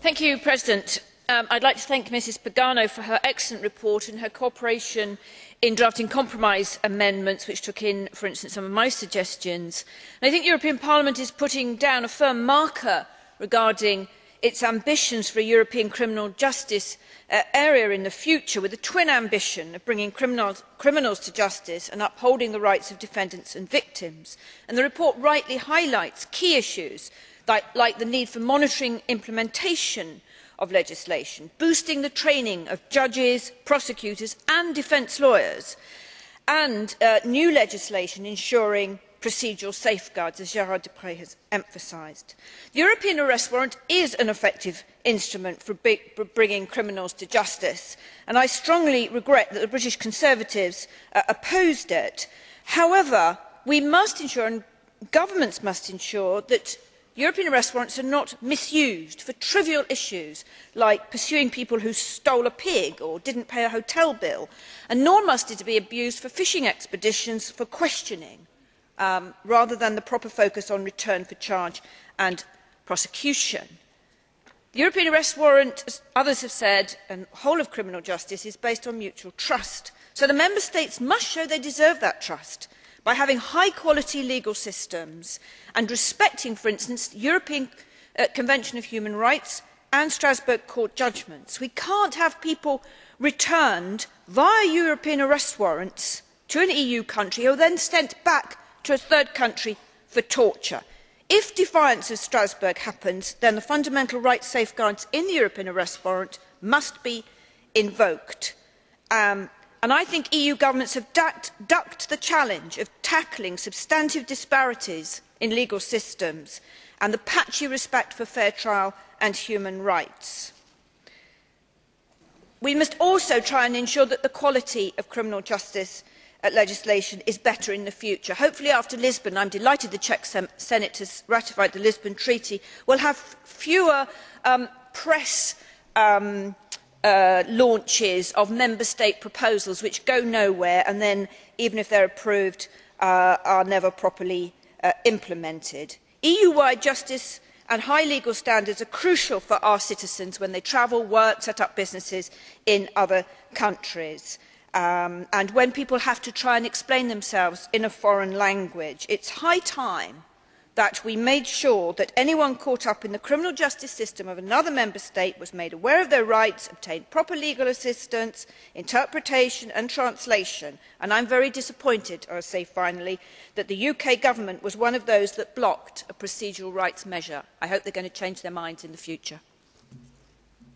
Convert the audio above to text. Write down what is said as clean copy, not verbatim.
Mr President. I would like to thank Mrs Pagano for her excellent report and her cooperation in drafting compromise amendments which took in, for instance, some of my suggestions. I think the European Parliament is putting down a firm marker regarding its ambitions for a European criminal justice area in the future, with a twin ambition of bringing criminals to justice and upholding the rights of defendants and victims. And the report rightly highlights key issues like the need for monitoring implementation of legislation, boosting the training of judges, prosecutors and defence lawyers, and new legislation ensuring procedural safeguards, as Gérard Deprez has emphasised. The European arrest warrant is an effective instrument for bringing criminals to justice, and I strongly regret that the British Conservatives opposed it. However, we must ensure, and governments must ensure, that European arrest warrants are not misused for trivial issues like pursuing people who stole a pig or did not pay a hotel bill, and nor must it be abused for fishing expeditions for questioning, rather than the proper focus on return for charge and prosecution. The European arrest warrant, as others have said, and the whole of criminal justice is based on mutual trust. So the Member States must show they deserve that trust by having high-quality legal systems and respecting, for instance, the European Convention of Human Rights and Strasbourg Court judgments. We cannot have people returned via European arrest warrants to an EU country who are then sent back to a third country for torture. If defiance of Strasbourg happens, then the fundamental rights safeguards in the European arrest warrant must be invoked. And I think EU governments have ducked the challenge of tackling substantive disparities in legal systems and the patchy respect for fair trial and human rights. We must also try and ensure that the quality of criminal justice legislation is better in the future. Hopefully after Lisbon, I am delighted the Czech Senate has ratified the Lisbon Treaty, we will have fewer press launches of member state proposals which go nowhere and then, even if they are approved, are never properly implemented. EU-wide justice and high legal standards are crucial for our citizens when they travel, work, set up businesses in other countries. And when people have to try and explain themselves in a foreign language, it is high time that we made sure that anyone caught up in the criminal justice system of another member state was made aware of their rights, obtained proper legal assistance, interpretation and translation. And I am very disappointed, I will say finally, that the UK government was one of those that blocked a procedural rights measure. I hope they are going to change their minds in the future.